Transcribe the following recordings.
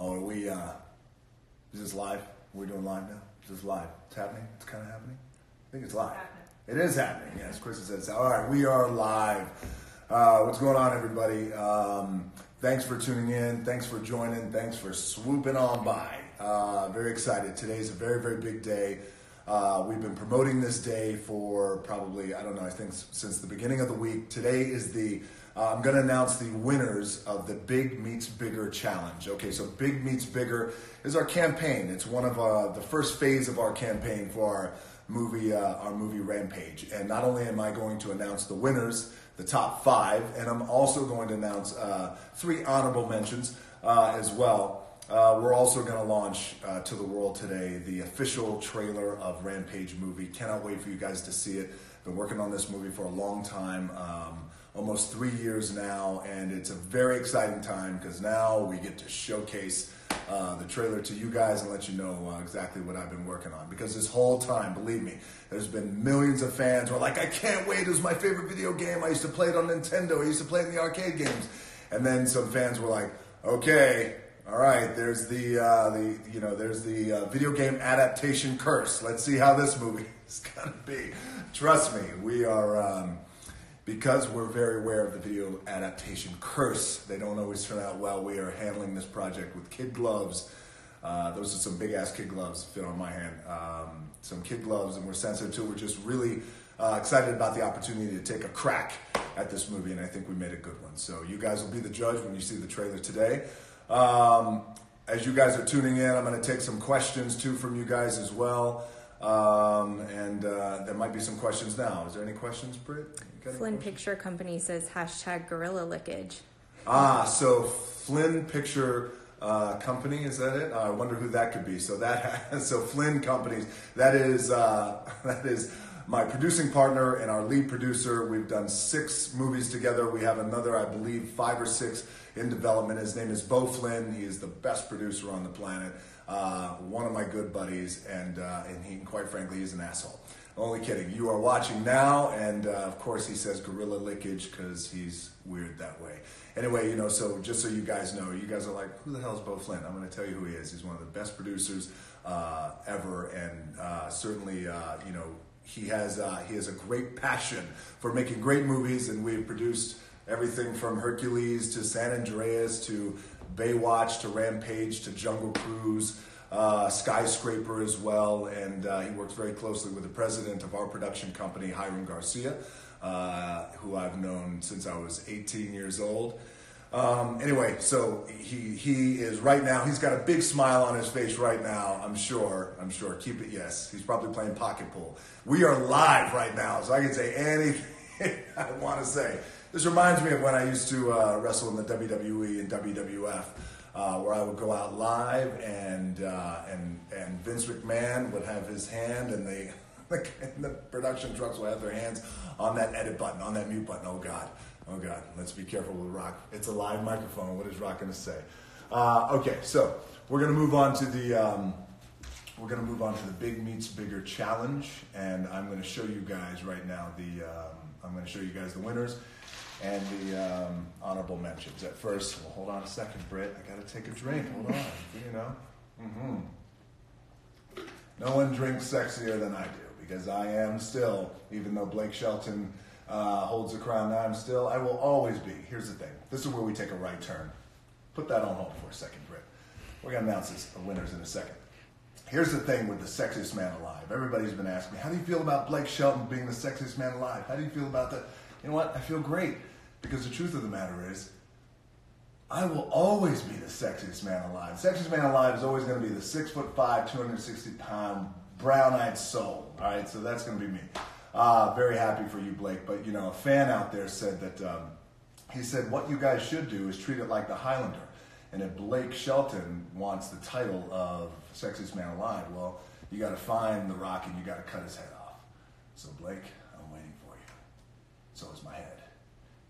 Oh, are we, is this live? We're doing live now? Is this live? It's happening? It's kind of happening? I think it's live. It is happening, yes. Krista says, all right, we are live. What's going on, everybody? Thanks for tuning in. Thanks for joining. Thanks for swooping on by. Very excited. Today's a very, very big day. We've been promoting this day for probably, I don't know, I think since the beginning of the week. Today is I'm going to announce the winners of the Big Meets Bigger Challenge. Okay, so Big Meets Bigger is our campaign. It's one of the first phase of our campaign for our movie Rampage. And not only am I going to announce the winners, the top 5, and I'm also going to announce 3 honorable mentions as well. We're also going to launch to the world today the official trailer of Rampage movie. Cannot wait for you guys to see it. Been working on this movie for a long time, almost 3 years now, and it's a very exciting time because now we get to showcase the trailer to you guys and let you know exactly what I've been working on. Because this whole time, believe me, there's been millions of fans who are like, I can't wait, it was my favorite video game. I used to play it on Nintendo. I used to play it in the arcade games. And then some fans were like, okay, all right, there's the video game adaptation curse. Let's see how this movie is gonna be. Trust me, we are, because we're very aware of the video adaptation curse, they don't always turn out well. We are handling this project with kid gloves. Those are some big ass kid gloves fit on my hand. Some kid gloves, and we're sensitive to it. We're just really excited about the opportunity to take a crack at this movie, and I think we made a good one. So you guys will be the judge when you see the trailer today. As you guys are tuning in, I'm going to take some questions too from you guys as well. And there might be some questions now. Is there any questions, Britt? Flynn Picture Company says # Gorilla Lickage. So Flynn Picture Company, is that it? I wonder who that could be. So Flynn Companies, that is my producing partner and our lead producer. We've done 6 movies together. We have another, I believe, 5 or 6 in development. His name is Beau Flynn. He is the best producer on the planet. One of my good buddies, and he, quite frankly, he's an asshole. Only kidding. You are watching now, and of course he says Gorilla Lickage because he's weird that way. Anyway, so just so you guys know, you guys are like, who the hell is Beau Flynn? I'm going to tell you who he is. He's one of the best producers ever, and certainly, he has a great passion for making great movies, and we've produced everything from Hercules to San Andreas to Baywatch to Rampage to Jungle Cruise, Skyscraper as well, and he works very closely with the president of our production company, Hiram Garcia, who I've known since I was 18 years old. Anyway, so he is right now, he's got a big smile on his face right now, I'm sure, keep it, yes, he's probably playing pocket pool. We are live right now, so I can say anything I want to say. This reminds me of when I used to wrestle in the WWE and WWF, where I would go out live and Vince McMahon would have his hand, and the production trucks would have their hands on that edit button, on that mute button. Oh God, let's be careful with Rock. It's a live microphone. What is Rock going to say? Okay, so we're going to move on to the Big Meets Bigger Challenge, and I'm going to show you guys right now the winners and the honorable mentions. At first, well, hold on a second, Britt. I got to take a drink. Hold on. No one drinks sexier than I do, because I am still, even though Blake Shelton holds the crown, I will always be. Here's the thing. This is where we take a right turn. Put that on hold for a second, Britt. We're going to announce the winners in a second. Here's the thing with the sexiest man alive. Everybody's been asking me, how do you feel about Blake Shelton being the sexiest man alive? How do you feel about that? You know what? I feel great. Because the truth of the matter is, I will always be the sexiest man alive. The sexiest man alive is always going to be the 6'5", 260-pound, brown-eyed soul. All right, so that's going to be me. Very happy for you, Blake. But, a fan out there said that, he said, what you guys should do is treat it like the Highlander. And if Blake Shelton wants the title of sexiest man alive, well, you got to find The Rock and you got to cut his head off. So, Blake, I'm waiting for you. So is my head.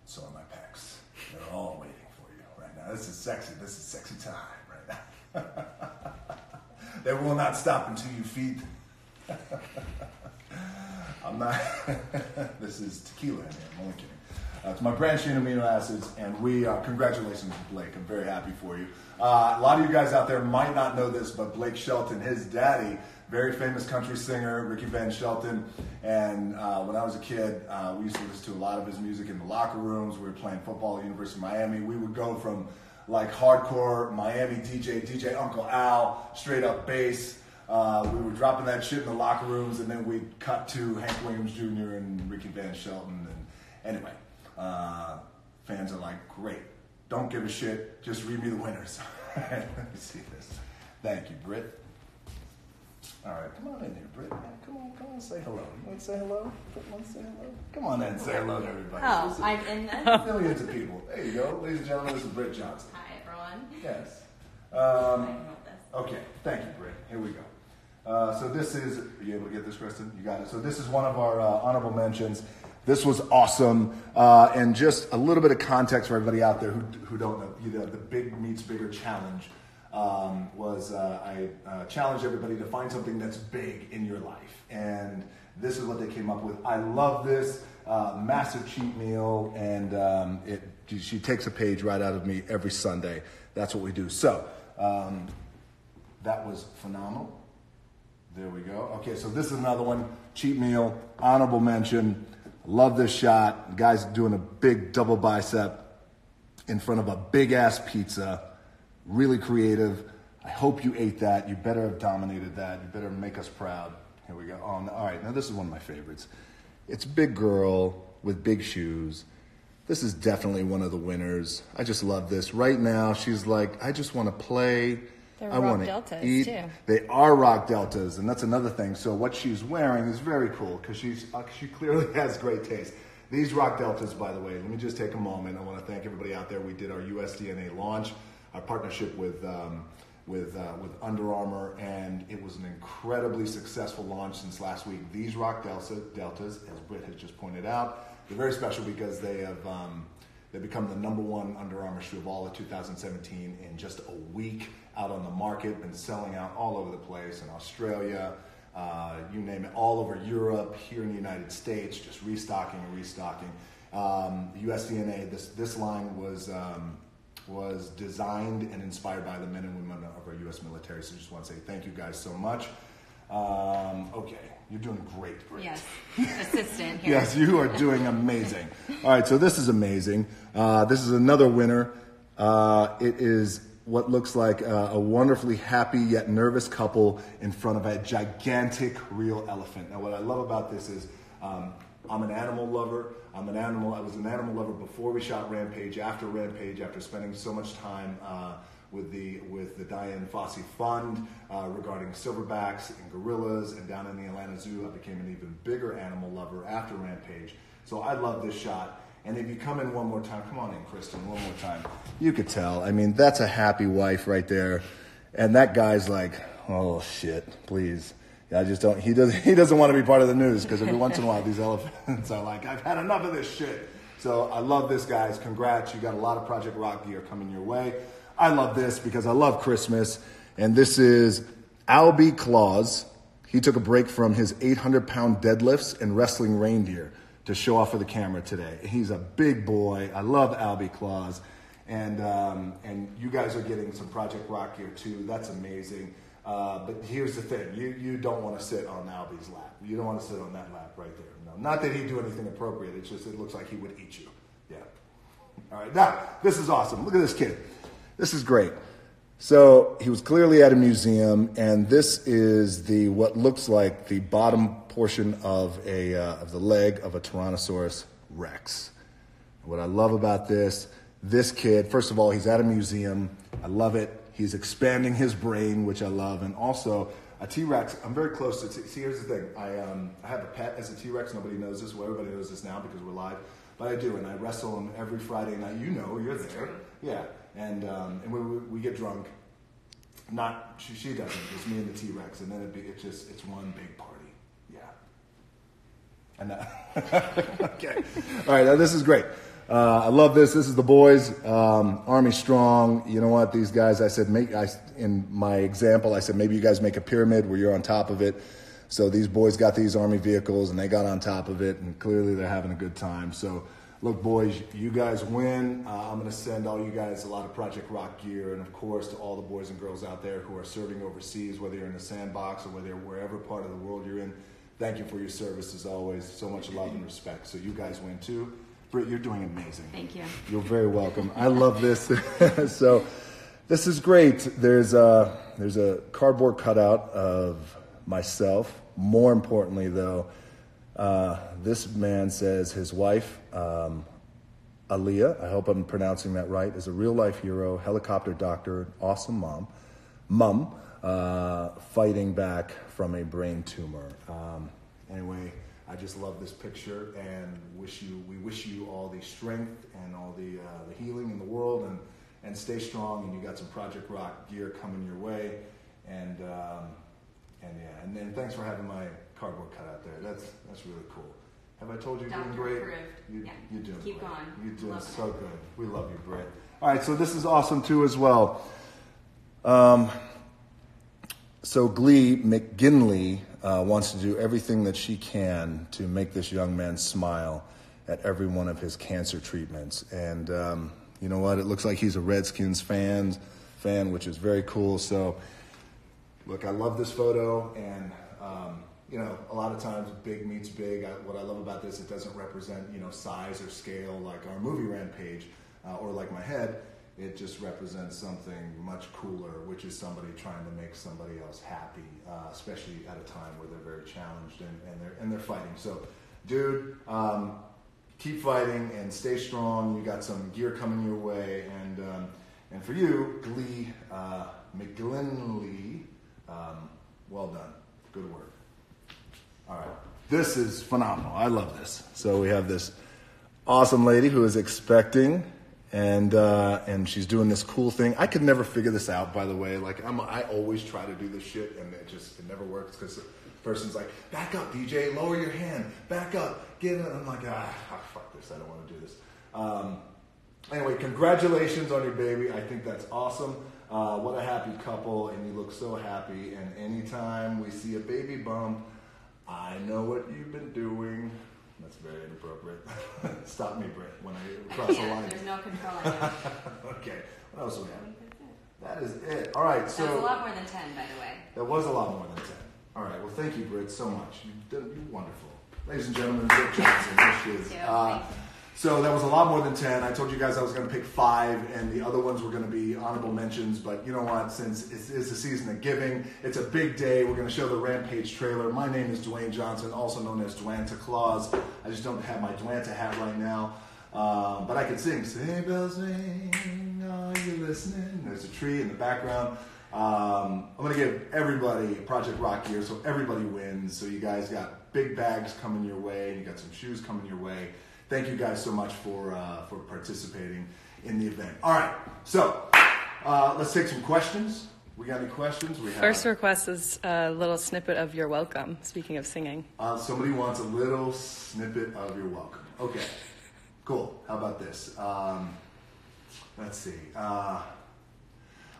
So are my pecs. They're all waiting for you right now. This is sexy time right now. They will not stop until you feed them. I'm not, this is tequila in here, I'm only kidding. It's my branched chain amino acids, and congratulations, Blake. I'm very happy for you. A lot of you guys out there might not know this, but Blake Shelton, his daddy, very famous country singer, Ricky Van Shelton. And when I was a kid, we used to listen to a lot of his music in the locker rooms. We were playing football at University of Miami. We would go from like hardcore Miami DJ Uncle Al, straight up bass. We were dropping that shit in the locker rooms, and then we'd cut to Hank Williams Jr. and Ricky Van Shelton. And anyway, fans are like, great. Don't give a shit. Just read me the winners. Let me see this. Thank you, Britt. All right, come on in here, Britt. Come on, say hello. You want to say hello? Want to say hello? Come on in and say hello to everybody. Oh, I'm in this? Millions of people. There you go. Ladies and gentlemen, this is Britt Johnson. Hi, everyone. Yes. I can help this. Okay, thank you, Britt. Here we go. So this is, are you able to get this, Kristen? You got it. So this is one of our honorable mentions. This was awesome. And just a little bit of context for everybody out there who don't know, the Big Meets Bigger Challenge I challenged everybody to find something that's big in your life. And this is what they came up with. I love this. Massive cheat meal. And she takes a page right out of me every Sunday. That's what we do. So that was phenomenal. There we go. Okay, so this is another one. Cheat meal, honorable mention. Love this shot. The guy's doing a big double bicep in front of a big ass pizza. Really creative. I hope you ate that. You better have dominated that. You better make us proud. Here we go. Oh, all right, now this is one of my favorites. It's a big girl with big shoes. This is definitely one of the winners. I just love this. Right now, she's like, I just want to play. They're I rock want to deltas, eat. too. They are rock deltas, and that's another thing. So what she's wearing is very cool because she clearly has great taste. These rock deltas, by the way, let me just take a moment. I want to thank everybody out there. We did our USDNA launch, our partnership with Under Armour, and it was an incredibly successful launch since last week. These rock deltas, as Britt has just pointed out, they're very special because they've become the #1 Under Armour shoe of all of 2017 in just a week out on the market, been selling out all over the place in Australia, you name it, all over Europe, here in the United States, just restocking and restocking. USDNA, this line was designed and inspired by the men and women of our U.S. military, so just want to say thank you guys so much. Okay, you're doing great, Britt. Yes, assistant here. Yes, you are doing amazing. All right, so this is amazing. This is another winner. It is what looks like a wonderfully happy yet nervous couple in front of a gigantic real elephant. Now, what I love about this is I'm an animal lover. I was an animal lover before we shot Rampage, after spending so much time with the Dian Fossey Fund regarding silverbacks and gorillas, and down in the Atlanta Zoo, I became an even bigger animal lover after Rampage. So I love this shot. And if you come in one more time, come on in, Kristen, one more time. You could tell. I mean, that's a happy wife right there. And that guy's like, oh shit, please. I just don't. He doesn't want to be part of the news because every once in a while these elephants are like, I've had enough of this shit. So I love this, guys. Congrats. You got a lot of Project Rock gear coming your way. I love this because I love Christmas. And this is Albie Claus. He took a break from his 800-pound deadlifts and wrestling reindeer to show off for the camera today. He's a big boy. I love Albie Claus. And you guys are getting some Project Rock gear too. That's amazing. But here's the thing. You don't want to sit on Albie's lap. You don't want to sit on that lap right there. No, not that he'd do anything appropriate. It's just it looks like he would eat you. Yeah. All right. Now, this is awesome. Look at this kid. This is great. So he was clearly at a museum, and this is what looks like the bottom portion of the leg of a Tyrannosaurus Rex. What I love about this kid, first of all, he's at a museum. I love it. He's expanding his brain, which I love, and also a T-Rex. I'm very close to. See, here's the thing. I have a pet as a T-Rex. Nobody knows this. Well, everybody knows this now because we're live. But I do, and I wrestle him every Friday night. You know, you're there. Yeah, and we get drunk. Not she doesn't. It's me and the T-Rex, and then it's one big party. Yeah. And okay. All right. Now this is great. I love this. This is the boys, Army Strong. You know what? These guys, I said, in my example, I said, maybe you guys make a pyramid where you're on top of it. So these boys got these Army vehicles and they got on top of it, and clearly they're having a good time. So Look, boys, you guys win. I'm going to send all you guys a lot of Project Rock gear, and of course to all the boys and girls out there who are serving overseas, whether you're in the sandbox or whether you're wherever part of the world you're in. Thank you for your service as always. So much love and respect. So you guys win too. Britt, you're doing amazing. Thank you. You're very welcome. I love this. So this is great. There's a cardboard cutout of myself. More importantly, though, this man says his wife, Aaliyah, I hope I'm pronouncing that right, is a real-life hero, helicopter doctor, awesome mom, fighting back from a brain tumor. Anyway, I just love this picture and we wish you all the strength and all the healing in the world, and stay strong. And you got some Project Rock gear coming your way, and then thanks for having my cardboard cutout there. That's really cool. Have I told you you're doing great? You're doing Keep great. going. You're doing Love so it. good. We love you, Britt. All right, so this is awesome too as well. So Glee McGinley wants to do everything that she can to make this young man smile at every one of his cancer treatments. And you know what? It looks like he's a Redskins fan, which is very cool. So look, I love this photo, and you know, a lot of times big meets big. What I love about this, it doesn't represent, you know, size or scale like our movie Rampage or like my head. It just represents something much cooler, which is somebody trying to make somebody else happy, especially at a time where they're very challenged and they're fighting. So, dude, keep fighting and stay strong. You got some gear coming your way, and for you, Glee McGinley, well done, good work. All right, this is phenomenal. I love this. So we have this awesome lady who is expecting, and she's doing this cool thing. I could never figure this out, by the way. Like I always try to do this shit, and it never works because the person's like, "Back up, DJ, lower your hand, back up, get it." I'm like, fuck this. I don't want to do this. Anyway, congratulations on your baby. I think that's awesome. What a happy couple, and you look so happy. And anytime we see a baby bump, I know what you've been doing. That's very inappropriate. Stop me, Britt, when I cross the line. There's no control on you. Okay, what else do we have? That is it. All right, so... That was a lot more than 10, by the way. That was a lot more than 10. All right, well, thank you, Britt, so much. You're wonderful. Ladies and gentlemen, Britt Johnson. There she is. So that was a lot more than 10. I told you guys I was going to pick 5, and the other ones were going to be honorable mentions. But you know what? Since it's the season of giving, it's a big day. We're going to show the Rampage trailer. My name is Dwayne Johnson, also known as Dwanta Claus. I just don't have my Dwanta hat right now. But I can sing. Sleigh bells ring, are you listening? There's a tree in the background. I'm going to give everybody Project Rock gear, so everybody wins. So you guys got big bags coming your way. You got some shoes coming your way. Thank you guys so much for participating in the event. All right, so let's take some questions. We got any questions? First request is a little snippet of You're Welcome, speaking of singing. Somebody wants a little snippet of You're Welcome. Okay, cool. How about this? Let's see.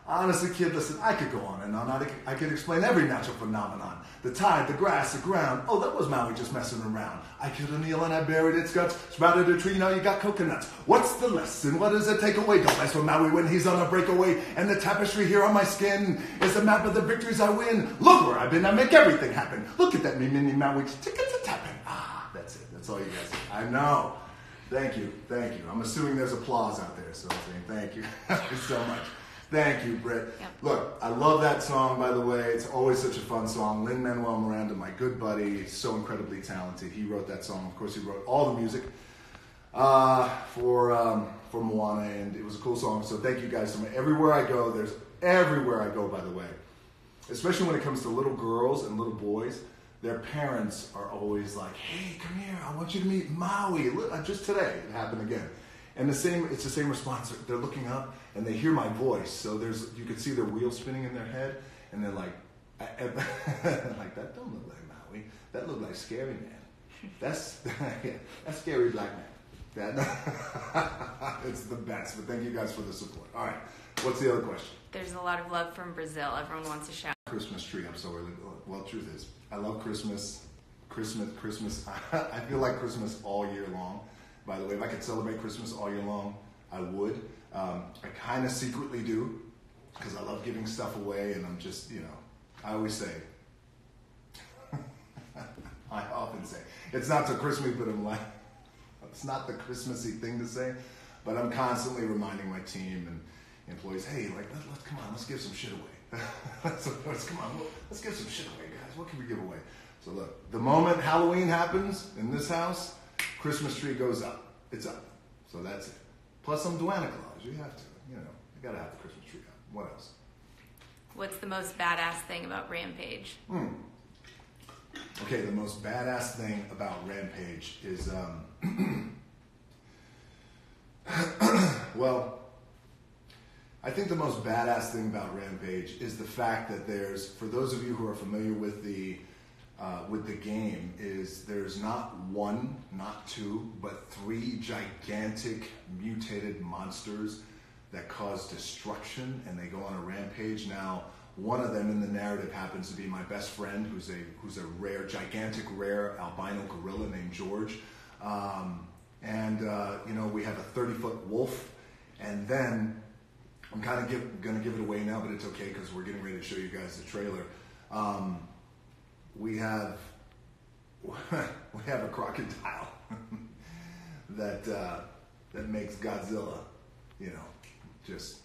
Honestly, kid, listen, I could go on and on. I could explain every natural phenomenon. The tide, the grass, the ground. Oh, that was Maui just messing around. I killed a eel and I buried its guts. Sprouted a tree, now you got coconuts. What's the lesson? What does it take away? Don't mess with Maui when he's on a breakaway. And the tapestry here on my skin is the map of the victories I win. Look where I've been, I make everything happen. Look at that mini Maui tickets-a-tapping. That's it. That's all you guys. I know. Thank you. I'm assuming there's applause out there, so I'm saying thank you. Thank you so much. Thank you, Britt. Yep. Look, I love that song, by the way. It's always such a fun song. Lin-Manuel Miranda, my good buddy, so incredibly talented. He wrote that song. Of course, he wrote all the music for Moana, and it was a cool song. So thank you guys so much. Everywhere I go, by the way, especially when it comes to little girls and little boys, their parents are always like, "Hey, come here. I want you to meet Maui." Just today, it happened again. And it's the same response. They're looking up and they hear my voice. So you could see their wheels spinning in their head, and they're like, like, "That don't look like Maui. That look like Scary Man. That's Scary Black Man." It's the best. But thank you guys for the support. All right, what's the other question? There's a lot of love from Brazil. Everyone wants to shout. Christmas tree up so early. Well, truth is, I love Christmas. Christmas. I feel like Christmas all year long. by the way. If I could celebrate Christmas all year long, I would. I kind of secretly do, because I love giving stuff away, and I'm just, I always say, I often say, it's not so Christmas, but I'm like, it's not the Christmassy thing to say, but I'm constantly reminding my team and employees, hey, let's come on, let's give some shit away. Let's give some shit away, guys. What can we give away? So look, the moment Halloween happens in this house, Christmas tree goes up. It's up. So that's it. Plus some Duana Claus. You have to, you gotta have the Christmas tree up. What else? What's the most badass thing about Rampage? Okay, the most badass thing about Rampage is, well, I think the most badass thing about Rampage is the fact that for those of you who are familiar with the game, is there's not one, not two, but 3 gigantic mutated monsters that cause destruction, and they go on a rampage. Now, one of them in the narrative happens to be my best friend, who's a rare, gigantic, rare albino gorilla named George. We have a 30-foot wolf, and then I'm kind of going to give it away now, but it's okay because we're getting ready to show you guys the trailer. We have a crocodile that makes Godzilla, just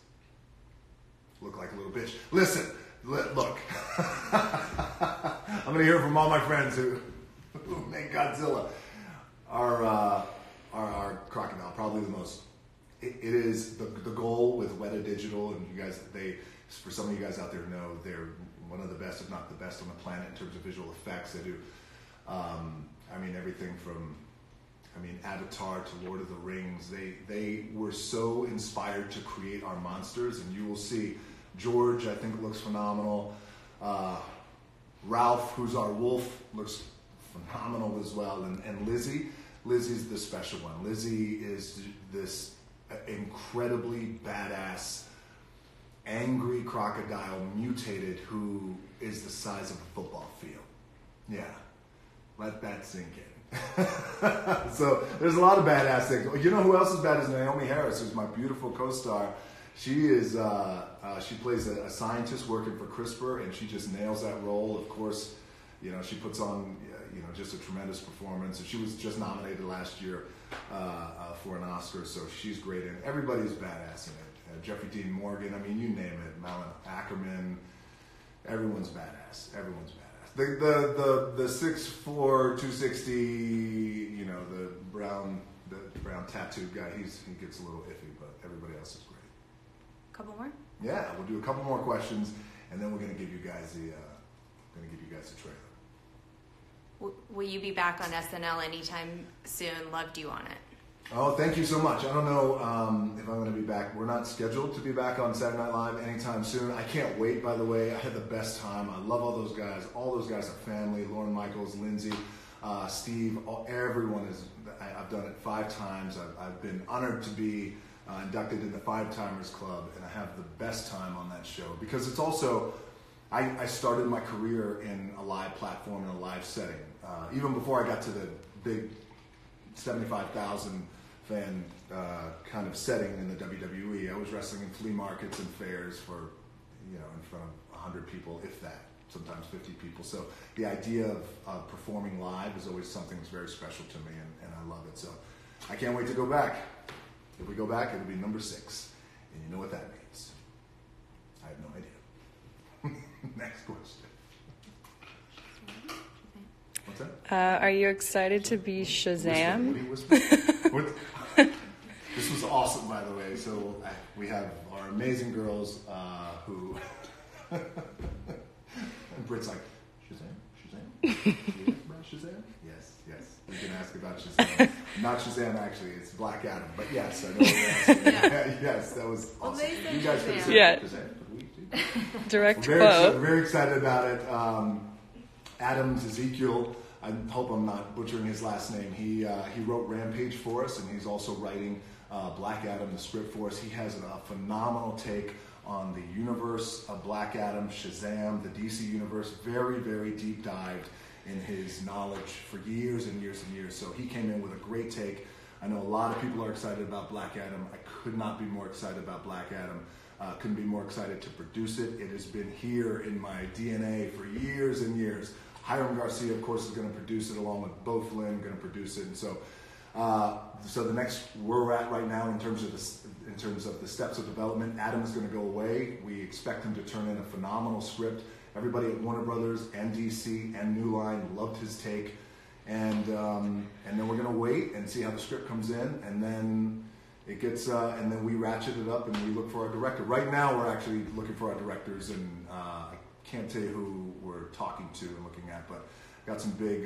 look like a little bitch. Listen, look. I'm going to hear from all my friends who make Godzilla. Our crocodile, probably the most. It is the goal with Weta Digital, and you guys, for some of you guys out there know, they're one of the best, if not the best on the planet in terms of visual effects. They do, everything from, Avatar to Lord of the Rings. They were so inspired to create our monsters, and you will see George, I think, looks phenomenal. Ralph, who's our wolf, looks phenomenal as well. And Lizzie's the special one. Lizzie is this incredibly badass, angry crocodile, mutated, who is the size of a football field. Yeah, let that sink in. So there's a lot of badass things. You know who else is badass? Naomi Harris, who's my beautiful co-star. She is she plays a scientist working for CRISPR, and she just nails that role. Of course, she puts on just a tremendous performance, and she was just nominated last year for an Oscar, so she's great in it. Everybody's badass in it. Jeffrey Dean Morgan, you name it. Malin Ackerman, everyone's badass. Everyone's badass. The 6'4", 260, the brown tattooed guy, he gets a little iffy, but everybody else is great. Couple more? Yeah, we'll do a couple more questions, and then we're going to give you guys the trailer. Will you be back on SNL anytime soon? Loved you on it. Oh, thank you so much. I don't know if I'm going to be back. We're not scheduled to be back on Saturday Night Live anytime soon. I can't wait, by the way. I had the best time. I love all those guys. All those guys are family. Lauren Michaels, Lindsay, Steve, everyone is. I've done it 5 times. I've been honored to be inducted in the 5-Timers Club, and I have the best time on that show because it's also, I started my career in a live platform, in a live setting. Even before I got to the big 75,000 fan kind of setting in the WWE, I was wrestling in flea markets and fairs for, in front of 100 people, if that, sometimes 50 people. So the idea of performing live is always something that's very special to me, and I love it. So I can't wait to go back. If we go back, it'll be number 6. And you know what that means. I have no idea. Next question. What's that? Are you excited to be Shazam? What? This was awesome, by the way. So we have our amazing girls who... and Britt's like, Shazam? Shazam? Yes. We can ask about Shazam. Not Shazam, actually. It's Black Adam. But yes, I know what you're asking. Yes, that was awesome. Well, you guys could have said Shazam. Direct We're quote. very excited about it. Adams Ezekiel, I hope I'm not butchering his last name. He wrote Rampage for us, and he's also writing Black Adam, the script for us. He has a phenomenal take on the universe of Black Adam, Shazam, the DC universe. Very, very deep dived in his knowledge for years and years and years. So he came in with a great take I know a lot of people are excited about Black Adam. I could not be more excited about Black Adam. Couldn't be more excited to produce it. It has been here in my DNA for years and years. Hiram Garcia, of course, is going to produce it along with Beau Flynn, going to produce it. And so the next we're at right now in terms of the steps of development, Adam is going to go away. We expect him to turn in a phenomenal script. Everybody at Warner Brothers and DC and New Line loved his take. And then we're going to wait and see how the script comes in, and then it gets, and then we ratchet it up and we look for our director. Right now, we're actually looking for our directors, and I can't tell you who we're talking to and looking at, but got some big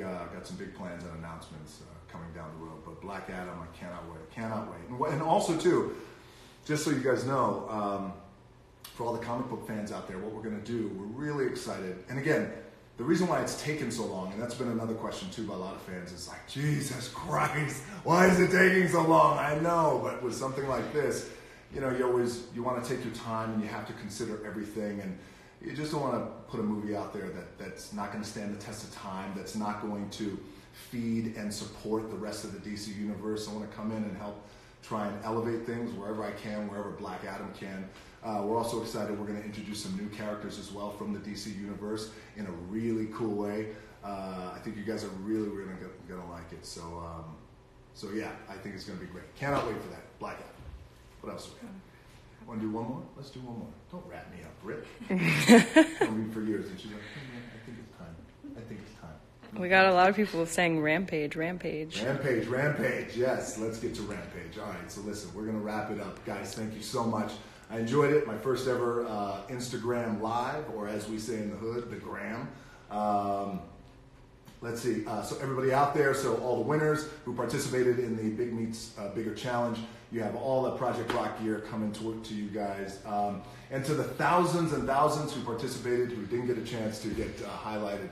plans and announcements coming down the road. But Black Adam, I cannot wait. And also too, just so you guys know, for all the comic book fans out there, what we're going to do, we're really excited. And again, the reason why it's taken so long, and that's been another question too by a lot of fans, is like, Jesus Christ, why is it taking so long? I know, but with something like this, you want to take your time and you have to consider everything, and you just don't want to put a movie out there that's not going to stand the test of time, that's not going to feed and support the rest of the DC universe. I want to come in and help try and elevate things wherever I can, wherever Black Adam can. We're also excited. We're going to introduce some new characters as well from the DC universe in a really cool way. I think you guys are really going to like it. So yeah, I think it's going to be great. Cannot wait for that. Black Adam. What else do we have? Want to do one more? Let's do one more. Don't wrap me up, Britt. I mean, for years, and she's like, I think it's time. I think it's time. We got a lot of people saying Rampage. Rampage, yes. Let's get to Rampage. All right, so listen, we're going to wrap it up. Guys, thank you so much. I enjoyed it. My first ever Instagram Live, or as we say in the hood, the Gram. Let's see. So everybody out there, so all the winners who participated in the Big Meets Bigger Challenge, you have all the Project Rock gear coming to you guys. And to the thousands and thousands who participated, who didn't get a chance to get highlighted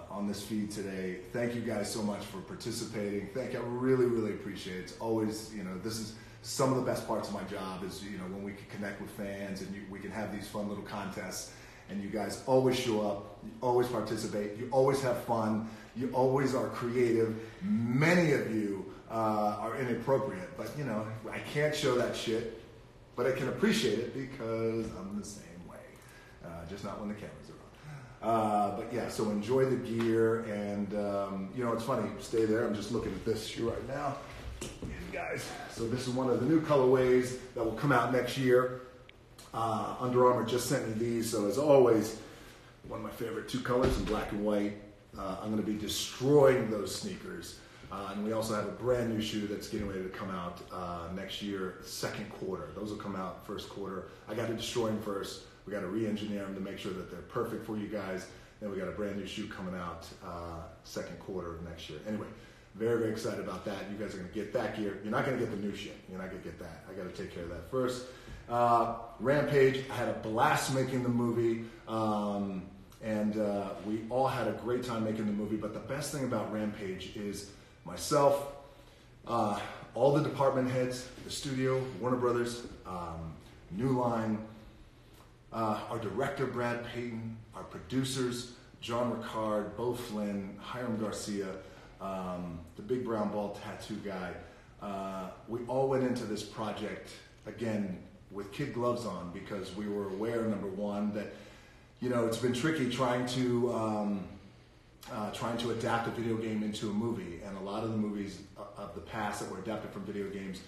on this feed today, thank you guys so much for participating. Thank you. I really, really appreciate it. It's always, this is some of the best parts of my job is, when we can connect with fans and we can have these fun little contests, and you guys always show up, you always participate, you always have fun, you always are creative. Many of you are inappropriate, but I can't show that shit, but I can appreciate it because I'm the same way, just not when the cameras are on. But yeah, so enjoy the gear, and it's funny, stay there, I'm just looking at this shoe right now. Guys, so this is one of the new colorways that will come out next year. Under Armour just sent me these, so as always, one of my favorite two colors in black and white. I'm going to be destroying those sneakers. And we also have a brand new shoe that's getting ready to come out next year, second quarter. Those will come out first quarter. I got to destroy them first. We got to re-engineer them to make sure that they're perfect for you guys. Then we got a brand new shoe coming out second quarter of next year. Anyway, very, very excited about that. You guys are going to get that gear. You're not going to get the new shit. You're not going to get that. I got to take care of that first. Rampage, I had a blast making the movie. And we all had a great time making the movie. But the best thing about Rampage is myself, all the department heads, the studio, Warner Brothers, New Line, our director, Brad Payton, our producers, John Ricard, Beau Flynn, Hiram Garcia, the big brown bald tattoo guy. We all went into this project, again, with kid gloves on, because we were aware, number one, that it's been tricky trying to adapt a video game into a movie, and a lot of the movies of the past that were adapted from video games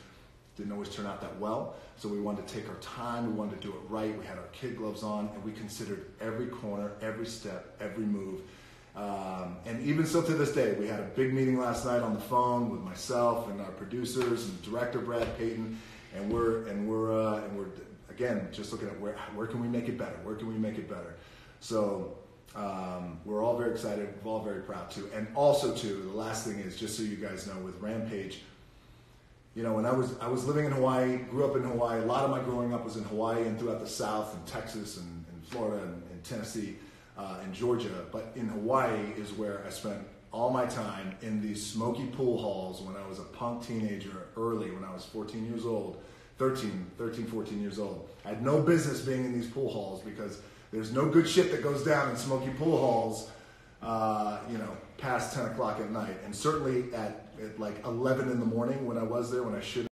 didn't always turn out that well. So we wanted to take our time, we wanted to do it right. We had our kid gloves on, and we considered every corner, every step, every move. And even still to this day, we had a big meeting last night on the phone with myself and our producers and director Brad Payton, and we're again just looking at where can we make it better? Where can we make it better? So we're all very excited. We're all very proud too. And also too, the last thing is, just so you guys know, with Rampage, when I was living in Hawaii, grew up in Hawaii. A lot of my growing up was in Hawaii and throughout the South, and Texas, and Florida, and Tennessee, and Georgia. But in Hawaii is where I spent all my time, in these smoky pool halls when I was a punk teenager, early, when I was 14 years old, 13, 14 years old. I had no business being in these pool halls, because there's no good shit that goes down in smoky pool halls, past 10 o'clock at night. And certainly at like 11 in the morning when I was there, when I should